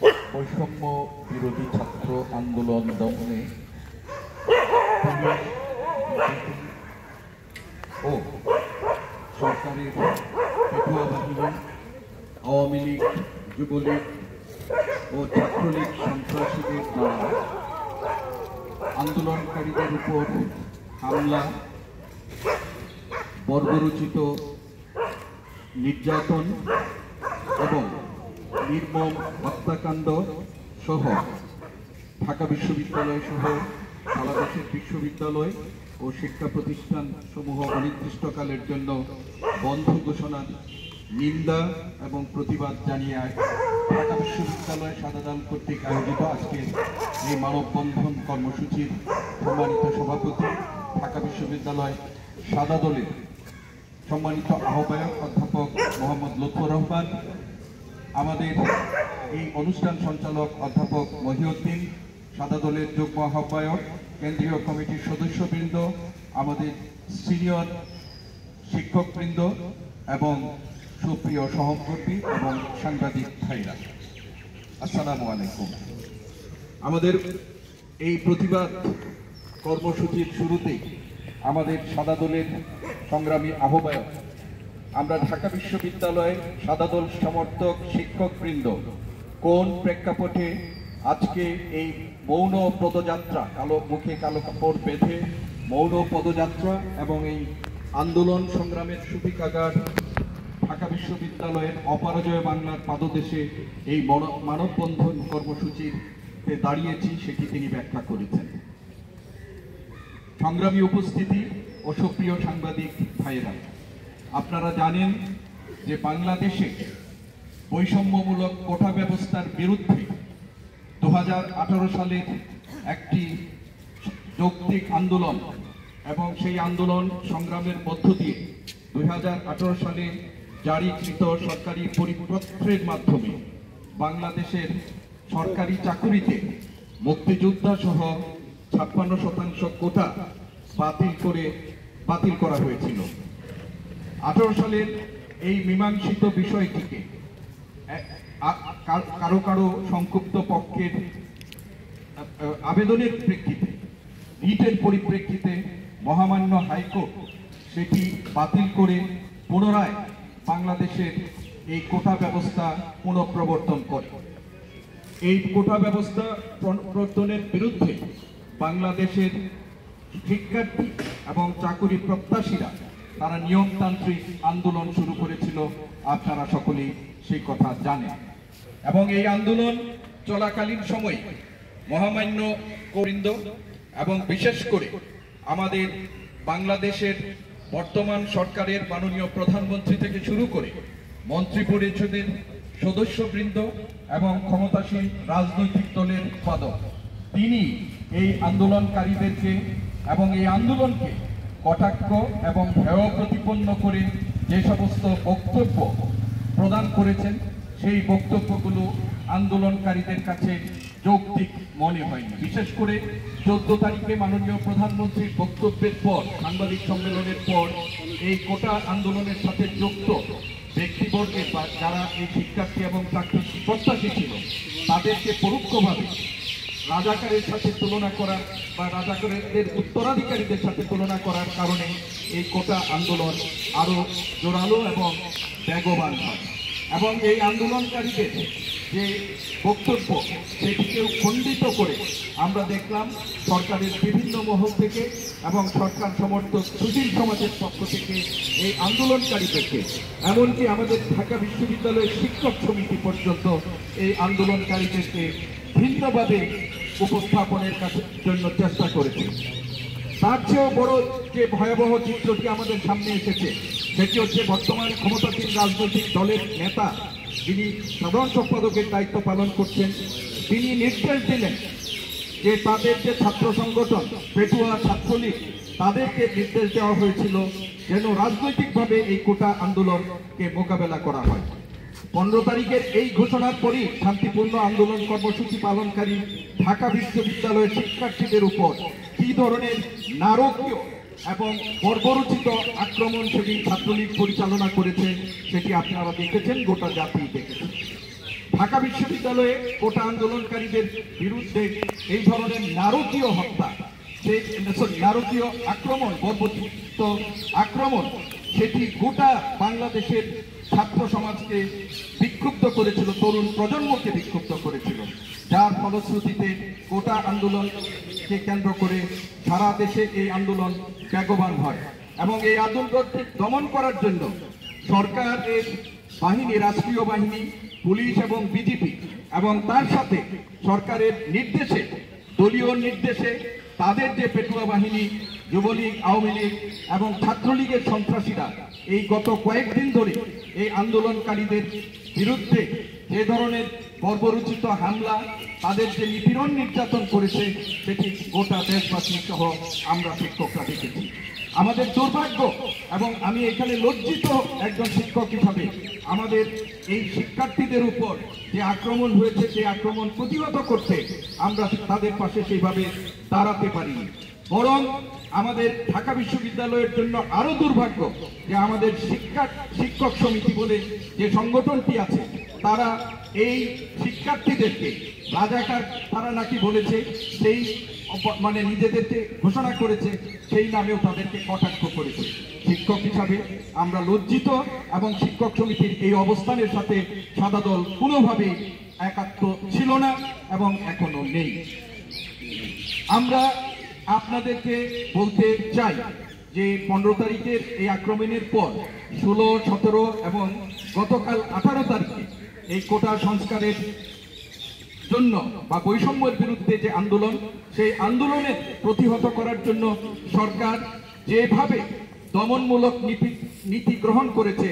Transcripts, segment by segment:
বৈষম্য বিরোধী ছাত্র আন্দোলন দমনে ও সরকারের পেটুয়া বাহিনী, আওয়ামী লীগ, যুবলীগ ও ছাত্রলীগ সন্ত্রাসীদের দ্বারা আন্দোলনকারীদের উপর হামলা, বর্বরোচিত নির্যাতন এবং নির্মম হত্যাকাণ্ড সহ ঢাকা বিশ্ববিদ্যালয় সহ সারা দেশের বিশ্ববিদ্যালয় ও শিক্ষা প্রতিষ্ঠান সমূহ অনির্দিষ্টকালের জন্য বন্ধ ঘোষণার নিন্দা এবং প্রতিবাদ জানিয়ে ঢাকা বিশ্ববিদ্যালয় সাদা দল কর্তৃক আয়োজিত আজকের এই মানববন্ধন কর্মসূচির সম্মানিত সভাপতি, ঢাকা বিশ্ববিদ্যালয় সাদা দলের সম্মানিত আহ্বায়ক অধ্যাপক মোহাম্মদ লুৎফর রহমান, আমাদের এই অনুষ্ঠান সঞ্চালক অধ্যাপক মহিউদ্দিন, সাদা দলের যুগ্ম আহ্বায়ক, কেন্দ্রীয় কমিটির সদস্যবৃন্দ, আমাদের সিনিয়র শিক্ষকবৃন্দ এবং সুপ্রিয় সহকর্মী এবং সাংবাদিক ভাইরা, আসসালামু আলাইকুম। আমাদের এই প্রতিবাদ কর্মসূচির শুরুতেই আমাদের সাদা দলের সংগ্রামী আহ্বায়ক, আমরা ঢাকা বিশ্ববিদ্যালয়ে সাদা দল সমর্থক শিক্ষকবৃন্দ কোন প্রেক্ষাপটে আজকে এই মৌন পদযাত্রা, কালো মুখে কালো কাপড় বেঁধে মৌন পদযাত্রা এবং এই আন্দোলন সংগ্রামের সুবিকাগার ঢাকা বিশ্ববিদ্যালয়ের অপরাজয় বাংলার পাদদেশে এই মানববন্ধন কর্মসূচিতে দাঁড়িয়েছি, সেটি তিনি ব্যাখ্যা করেছেন। সংগ্রামী উপস্থিতি ও সুপ্রিয় সাংবাদিক ভাইয়েরা, আপনারা জানেন যে বাংলাদেশে বৈষম্যমূলক কোটা ব্যবস্থার বিরুদ্ধে 2018 সালের একটি যৌক্তিক আন্দোলন এবং সেই আন্দোলন সংগ্রামের মধ্য দিয়ে 2018 সালে জারিকৃত সরকারি পরিপত্রের মাধ্যমে বাংলাদেশের সরকারি চাকুরিতে মুক্তিযোদ্ধা সহ 56% কোটা বাতিল করা হয়েছিল। 18 সালের এই মীমাংসিত বিষয়টিকে কারো সংক্ষুব্ধ পক্ষের আবেদনের প্রেক্ষিতে, রিটের পরিপ্রেক্ষিতে মহামান্য হাইকোর্ট সেটি বাতিল করে পুনরায় বাংলাদেশের এই কোটা ব্যবস্থা পুনঃপ্রবর্তন করে। এই কোটা ব্যবস্থা প্রবর্তনের বিরুদ্ধে বাংলাদেশের শিক্ষার্থী এবং চাকুরি প্রত্যাশীরা তারা নিয়মতান্ত্রিক আন্দোলন শুরু করেছিল, আপনারা সকলেই সেই কথা জানেন। এবং এই আন্দোলন চলাকালীন সময়ে মহামান্য বৃন্দ এবং বিশেষ করে আমাদের বাংলাদেশের বর্তমান সরকারের মাননীয় প্রধানমন্ত্রী থেকে শুরু করে মন্ত্রী পরিষদের সদস্যবৃন্দ এবং ক্ষমতাসীন রাজনৈতিক দলের উৎপাদক, তিনি এই আন্দোলনকারীদেরকে এবং এই আন্দোলনকে কটাক্ষ এবং ভয় প্রতিপন্ন করে যে সমস্ত বক্তব্য প্রদান করেছেন, সেই বক্তব্যগুলো আন্দোলনকারীদের কাছে যৌক্তিক মনে হয়নি। বিশেষ করে 14 তারিখে মাননীয় প্রধানমন্ত্রীর বক্তব্যের পর, সাংবাদিক সম্মেলনের পর, এই কোটা আন্দোলনের সাথে যুক্ত ব্যক্তিবর্গের বা যারা এই শিক্ষার্থী এবং চাকরি প্রত্যাশী ছিল, তাদেরকে পরোক্ষভাবে রাজাকারের সাথে তুলনা করার বা রাজাকারের উত্তরাধিকারীদের সাথে তুলনা করার কারণে এই কোটা আন্দোলন আরো জোরালো এবং বেগবান হয়। এবং এই আন্দোলনকারীদের যে বক্তব্য, সেটিকেও খণ্ডিত করে আমরা দেখলাম সরকারের বিভিন্ন মহল থেকে এবং সরকার সমর্থক সুশীল সমাজের পক্ষ থেকে এই আন্দোলনকারীদেরকে, এমনকি আমাদের ঢাকা বিশ্ববিদ্যালয়ের শিক্ষক সমিতি পর্যন্ত এই আন্দোলনকারীদেরকে ভিন্নভাবে উপস্থাপনের জন্য চেষ্টা করেছে। তার চেয়েও বড় যে ভয়াবহ চিত্রটি আমাদের সামনে এসেছে, সেটি হচ্ছে বর্তমান ক্ষমতাসীন রাজনৈতিক দলের নেতা, যিনি সাধারণ সম্পাদকের দায়িত্ব পালন করছেন, তিনি নির্দেশ দিলেন যে তাদের যে ছাত্র সংগঠন পেটুয়া ছাত্রলীগ, তাদেরকে নির্দেশ দেওয়া হয়েছিল যেন রাজনৈতিকভাবে এই কোটা আন্দোলনকে মোকাবেলা করা হয়। 15 তারিখের এই ঘোষণার পরই শান্তিপূর্ণ আন্দোলন কর্মসূচি পালনকারী ঢাকা বিশ্ববিদ্যালয়ের শিক্ষার্থীদের উপর কি ধরনের নারকীয় এবং বর্বরোচিত আক্রমণ সেদিন ছাত্রলীগ পরিচালনা করেছে, সেটি আপনারা দেখেছেন, গোটা জাতি দেখেছে। ঢাকা বিশ্ববিদ্যালয়ে কোটা আন্দোলনকারীদের বিরুদ্ধে এই ধরনের নারকীয় হত্যা, নারকীয় আক্রমণ, বর্বরচিত আক্রমণ, সেটি গোটা বাংলাদেশের ছাত্র সমাজকে বিক্ষুব্ধ করেছিল, তরুণ প্রজন্মকে বিক্ষুব্ধ করেছিল, যার ফলশ্রুতিতে গোটা আন্দোলনকে কেন্দ্র করে সারা দেশে এই আন্দোলন বেগবান হয়। এবং এই আন্দোলনকে দমন করার জন্য সরকারের বাহিনী, রাষ্ট্রীয় বাহিনী, পুলিশ এবং বিজেপি এবং তার সাথে সরকারের নির্দেশে, দলীয় নির্দেশে তাদের যে পেটুয়া বাহিনী, যুবলীগ, আওয়ামী লীগ এবং ছাত্রলীগের সন্ত্রাসীরা এই গত কয়েকদিন ধরে এই আন্দোলনকারীদের বিরুদ্ধে যে ধরনের বর্বরোচিত হামলা, তাদের যে নিপীড়ন নির্যাতন করেছে, সেটি গোটা দেশবাসী সহ আমরা শিক্ষকরা দেখেছি। আমাদের দুর্ভাগ্য, এবং আমি এখানে লজ্জিত একজন শিক্ষক হিসাবে, আমাদের এই শিক্ষার্থীদের উপর যে আক্রমণ হয়েছে, সেই আক্রমণ প্রতিহত করতে আমরা তাদের পাশে সেইভাবে দাঁড়াতে পারিনি। বরং আমাদের ঢাকা বিশ্ববিদ্যালয়ের জন্য আরো দুর্ভাগ্য যে আমাদের শিক্ষক সমিতি বলে যে সংগঠনটি আছে, তারা এই শিক্ষার্থীদেরকে রাজাকার তারা নাকি বলেছে, সেই মানে নিজেদেরকে ঘোষণা করেছে, সেই নামেও তাদেরকে কটাক্ষ করেছে। শিক্ষক হিসাবে আমরা লজ্জিত, এবং শিক্ষক সমিতির এই অবস্থানের সাথে সাদা দল কোনোভাবেই একাত্ম ছিল না এবং এখনো নেই। আমরা আপনাদেরকে বলতে চাই যে 15 তারিখের এই আক্রমণের পর 16, 17 এবং গতকাল 18 তারিখে এই কোটা সংস্কারের জন্য বা বৈষম্যের বিরুদ্ধে যে আন্দোলন, সেই আন্দোলনের প্রতিহত করার জন্য সরকার যেভাবে দমনমূলক নীতি গ্রহণ করেছে,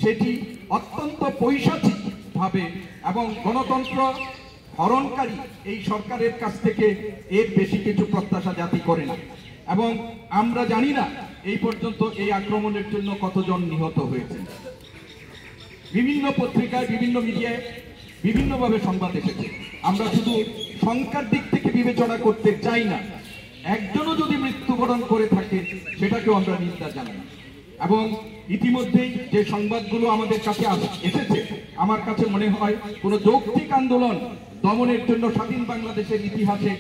সেটি অত্যন্ত পৈশাচিক ভাবে এবং গণতন্ত্র হরণকারী এই সরকারের কাছ থেকে এর বেশি কিছু প্রত্যাশা জাতি করে না। এবং আমরা জানি না এই পর্যন্ত এই আক্রমণের জন্য কতজন নিহত হয়েছে। বিভিন্ন পত্রিকায়, বিভিন্ন মিডিয়ায় বিভিন্নভাবে সংবাদ এসেছে। আমরা শুধু সংখ্যার দিক থেকে বিবেচনা করতে চাই না, একজনও যদি মৃত্যুবরণ করে থাকে সেটাকেও আমরা নিন্দা জানাই। এবং ইতিমধ্যেই যে সংবাদগুলো আমাদের কাছে এসেছে, আমার কাছে মনে হয় কোনো যৌক্তিক আন্দোলন দমনের জন্য স্বাধীন বাংলাদেশের ইতিহাসে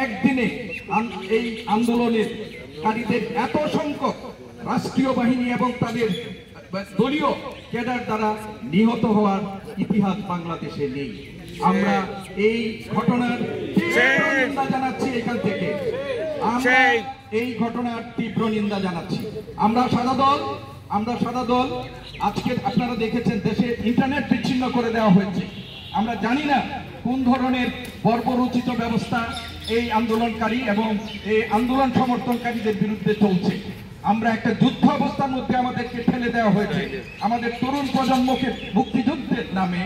একদিনে এই আন্দোলনের কারীদের এত সংখ্যক রাষ্ট্রীয় বাহিনী এবং তাদের দলীয় ক্যাডার দ্বারা নিহত হওয়ার ইতিহাস বাংলাদেশে নেই। আমরা এই ঘটনার তীব্র নিন্দা জানাচ্ছি। এখান থেকে আমরা এই ঘটনার তীব্র নিন্দা জানাচ্ছি। আমরা সাদা দল আজকে আপনারা দেখেছেন দেশে ইন্টারনেট বিচ্ছিন্ন করে দেওয়া হয়েছে। আমরা জানি না কোন ধরনের বর্বরোচিত ব্যবস্থা এই আন্দোলনকারী এবং এই আন্দোলন সমর্থনকারীদের বিরুদ্ধে চলছে। আমরা একটা যুদ্ধ অবস্থার মধ্যে আমাদেরকে ফেলে দেওয়া হয়েছে। আমাদের তরুণ প্রজন্মকে মুক্তিযুদ্ধের নামে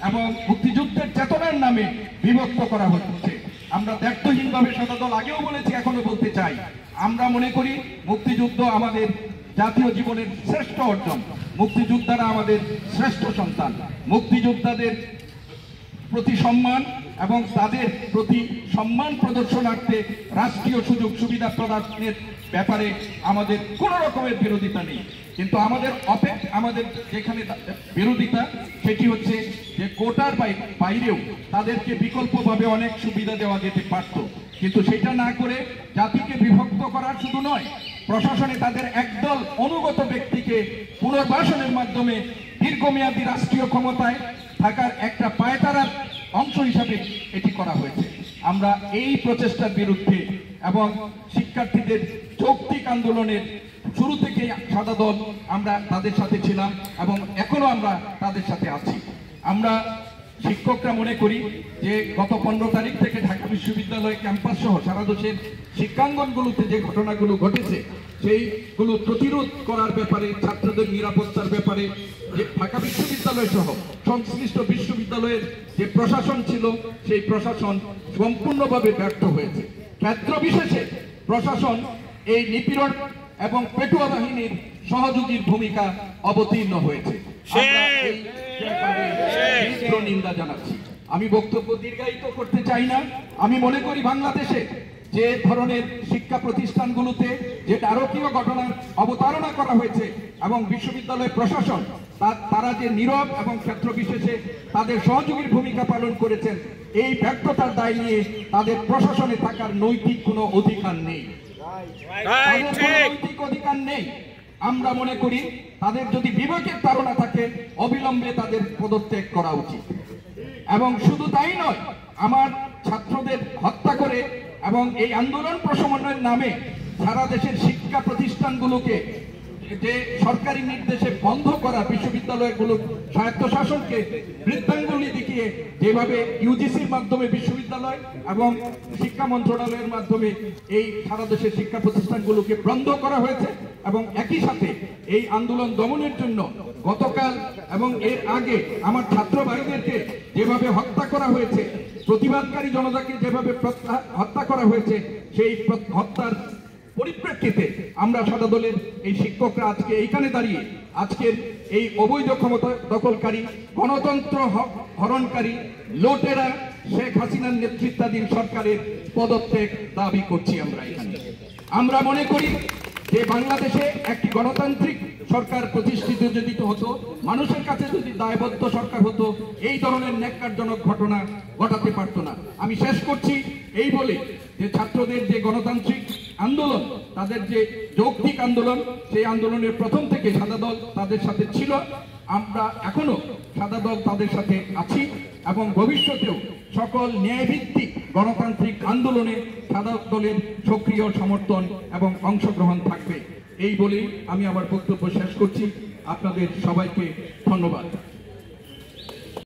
এবং মুক্তিযুদ্ধের চেতনার নামে বিভক্ত করা হচ্ছে। আমরা দায়িত্বহীনভাবে সাদা দল আগেও বলেছি, এখনো বলতে চাই, আমরা মনে করি মুক্তিযুদ্ধ আমাদের জাতীয় জীবনের শ্রেষ্ঠ অর্জন। মুক্তিযোদ্ধারা আমাদের শ্রেষ্ঠ সন্তান। মুক্তিযোদ্ধাদের প্রতি সম্মান এবং তাদের প্রতি সম্মান প্রদর্শনার্থে রাষ্ট্রীয় সুযোগ সুবিধা প্রদানের ব্যাপারে আমাদের কোনো রকমের বিরোধিতা নেই। কিন্তু আমাদের যেখানে বিরোধিতা, সেটি হচ্ছে যে কোটার বাইরেও তাদেরকে বিকল্পভাবে অনেক সুবিধা দেওয়া যেতে পারত, কিন্তু সেটা না করে জাতিকে বিভক্ত করার শুধু নয়, প্রশাসনে তাদের একদল অনুগত ব্যক্তিকে পুনর্বাসনের মাধ্যমে দীর্ঘমেয়াদী রাষ্ট্রীয় ক্ষমতায় থাকার একটা পায়তারার অংশ হিসাবে এটি করা হয়েছে। আমরা এই প্রচেষ্টার বিরুদ্ধে এবং শিক্ষার্থীদের যৌক্তিক আন্দোলনের শুরু থেকে সাদা দল আমরা তাদের সাথে ছিলাম এবং এখনো আমরা তাদের সাথে আছি। আমরা শিক্ষকরা মনে করি যে গত 15 তারিখ থেকে ঢাকা বিশ্ববিদ্যালয় ক্যাম্পাস সহ সারা দেশের শিক্ষাঙ্গনগুলোতে যে ঘটনাগুলো ঘটেছে, সেইগুলো প্রতিরোধ করার ব্যাপারে, ছাত্রদের নিরাপত্তার ব্যাপারে যে ঢাকা বিশ্ববিদ্যালয় সহ সংশ্লিষ্ট বিশ্ববিদ্যালয়ের যে প্রশাসন ছিল, সেই প্রশাসন সম্পূর্ণভাবে ব্যর্থ হয়েছে। ক্ষেত্র বিশেষে প্রশাসন এই নিপীড়ন এবং পেটুয়া বাহিনীর সহযোগীর ভূমিকা অবতীর্ণ হয়েছে। নিন্দা জানাচ্ছি। আমি বক্তব্য দীর্ঘায়িত করতে চাই না। আমি মনে করি বাংলাদেশে যে ধরনের শিক্ষা প্রতিষ্ঠানগুলোতে যে নারকীয় ঘটনার অবতারণা করা হয়েছে এবং বিশ্ববিদ্যালয় প্রশাসন তারা যে নীরব এবং ক্ষেত্র বিশেষে তাদের সহযোগীর ভূমিকা পালন করেছেন, এই ব্যর্থতার দায় নিয়ে তাদের প্রশাসনে থাকার নৈতিক কোনো অধিকার নেই। নৈতিক অধিকার নেই। আমরা মনে করি তাদের যদি বিবেকের ধারণা থাকে অবিলম্বে তাদের পদত্যাগ করা উচিত। এবং শুধু তাই নয়, আমার ছাত্রদের হত্যা করে এবং এই আন্দোলন প্রশমনের নামে সারা দেশের শিক্ষা প্রতিষ্ঠানগুলোকে যে সরকারি নির্দেশে বন্ধ করা, বিশ্ববিদ্যালয়গুলো স্বায়ত্তশাসনকে বৃদ্ধাঙ্গুলি দেখিয়ে যেভাবে ইউজিসির মাধ্যমে বিশ্ববিদ্যালয় এবং শিক্ষা মন্ত্রণালয়ের মাধ্যমে এই সারা দেশের শিক্ষা প্রতিষ্ঠানগুলোকে বন্ধ করা হয়েছে এবং একই সাথে এই আন্দোলন দমনের জন্য গতকাল এবং এর আগে আমার ছাত্র ভাইদেরকে যেভাবে হত্যা করা হয়েছে, প্রতিবাদকারী জনতাকে যেভাবে হত্যা করা হয়েছে, সেই হত্যার পরিপ্রেক্ষিতে আমরা সাদা দলের এই শিক্ষকরা আজকে এইখানে দাঁড়িয়ে আজকের এই অবৈধ ক্ষমতা দখলকারী, গণতন্ত্র হরণকারী, লোটেরা শেখ হাসিনার নেতৃত্বাধীন সরকারের পদত্যাগ দাবি করছি। আমরা মনে করি যে বাংলাদেশে একটি গণতান্ত্রিক সরকার প্রতিষ্ঠিত যদি হতো, মানুষের কাছে যদি দায়বদ্ধ সরকার হতো, এই ধরনের ন্যাক্কারজনক ঘটনা ঘটাতে পারত না। আমি শেষ করছি এই বলে যে ছাত্রদের যে গণতান্ত্রিক আন্দোলন, তাদের যে যৌক্তিক আন্দোলন, সেই আন্দোলনের প্রথম থেকে সাদা দল তাদের সাথে ছিল। আমরা এখনো সাদা দল তাদের সাথে আছি এবং ভবিষ্যতেও সকল ন্যায়ভিত্তিক গণতান্ত্রিক আন্দোলনে সাদা দলের সক্রিয় সমর্থন এবং অংশগ্রহণ থাকবে। এই বলেই আমি আমার বক্তব্য শেষ করছি। আপনাদের সবাইকে ধন্যবাদ।